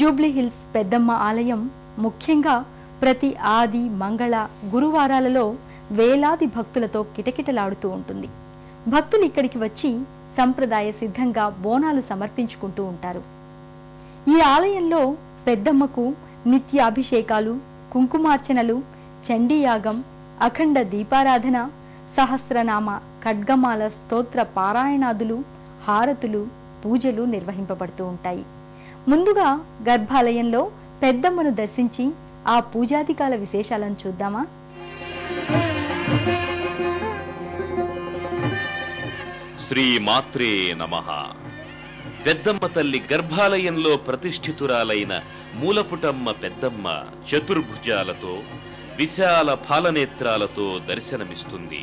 Jubilee hills పెద్దమ్మ ఆలయం ముఖ్యంగా ప్రతి ఆది, మంగళ, గురువారాలలో వేలాది భక్తులతో కిటకిటలాడుతూ ఉంటుంది. భక్తులు ఇక్కడికి వచ్చి సంప్రదాయ సిద్ధంగా బోనాలు సమర్పించుకుంటూ ఉంటారు. ఈ ఆలయంలో పెద్దమ్మకు నిత్య అభిషేకాలు, కుంకుమార్చనలు, చండీయాగం, అఖండ దీపారాధన, సహస్రనామ ఖడ్గమాల స్తోత్ర పారాయణాదులు, హారతులు, పూజలు నిర్వహింపబడుతూ ఉంటాయి. ముందుగా గర్భాలయంలో పెద్దమ్మను దర్శించి ఆ పూజాధికాల విశేషాలను చూద్దామా? శ్రీ మాత్రే నమః. పెద్దమ్మ తల్లి గర్భాలయంలో ప్రతిష్ఠితురాలైన మూలపుటమ్మ పెద్దమ్మ చతుర్భుజాలతో, విశాల పాలనేత్రాలతో దర్శనమిస్తుంది.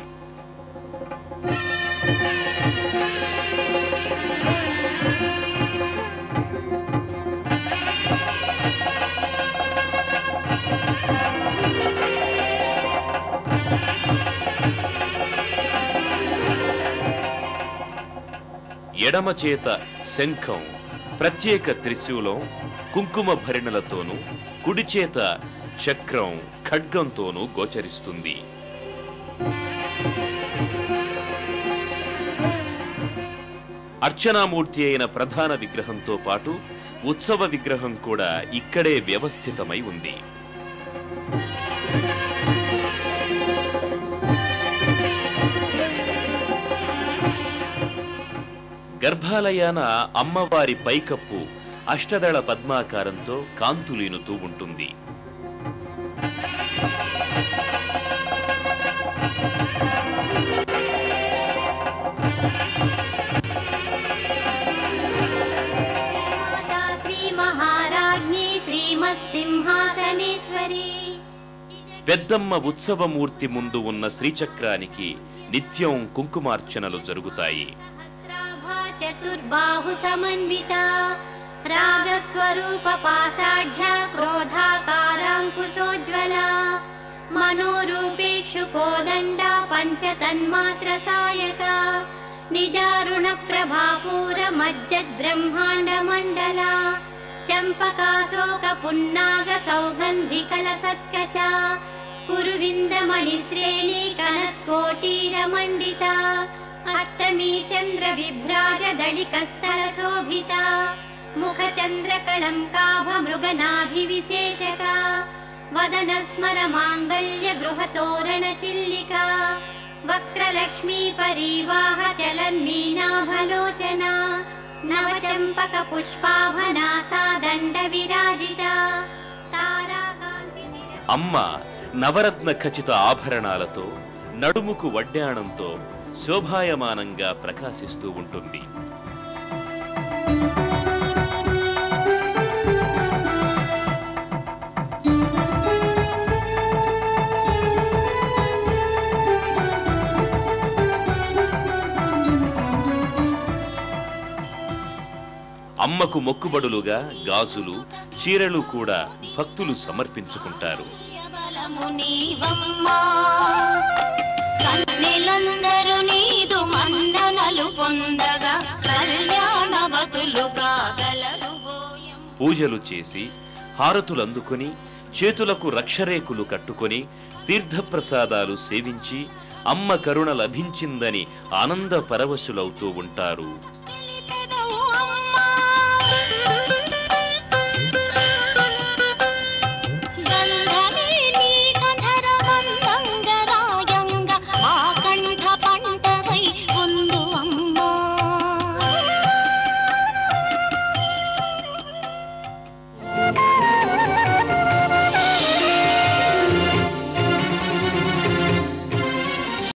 ఎడమ చేత శంఖం, ప్రత్యేక త్రిశూలం, కుంకుమ భరిణలతోనూ, కుడి చేత చక్రం, ఖడ్గంతోనూ గోచరిస్తుంది. అర్చనామూర్తి అయిన ప్రధాన విగ్రహంతో పాటు ఉత్సవ విగ్రహం కూడా ఇక్కడే వ్యవస్థితమై ఉంది. గర్భాలయాన అమ్మవారి పైకప్పు అష్టదళ పద్మాకారంతో కాంతులీనుతూ ఉంటుంది. పెద్దమ్మ ఉత్సవమూర్తి ముందు ఉన్న శ్రీచక్రానికి నిత్యం కుంకుమార్చనలు జరుగుతాయి. చతుర్బాహు సమన్విత రాగస్వరూప పాసాఢ్య క్రోధాకారాంకుశోజ్వల మనోరూపేక్షు కోదండ పంచతన్మాత్ర సాయక నిజారుణ ప్రభాపూర మజ్జద్ బ్రహ్మాండ మండల చంపకాశోక పున్నాగ సౌగంధికల సత్కచ కురువిందమణి శ్రేణి కనత్కోటీర మండిత అష్టమీ చంద్ర విభ్రాజ దళికస్థల శోభిత ముఖ చంద్ర కళంకాభ మృగనాభి విశేషక వదన స్మర మాంగళ్య గృహ తోరణ చిల్లిక వక్రలక్ష్మీ పరివాహ చలన్మీనాభలోచన నవచంపక పుష్పాభనాసా దండ విరాజిత తారాకాంతి. అమ్మ నవరత్న ఖచిత ఆభరణాలతో, నడుముకు వడ్డాణంతో శోభాయమానంగా ప్రకాశిస్తూ ఉంటుంది. అమ్మకు మొక్కుబడులుగా గాజులు, చీరలు కూడా భక్తులు సమర్పించుకుంటారు. పూజలు చేసి హారతులందుకొని చేతులకు రక్షరేకులు కట్టుకొని తీర్థప్రసాదాలు సేవించి అమ్మ కరుణ లభించిందని ఆనంద పరవశులవుతూ ఉంటారు.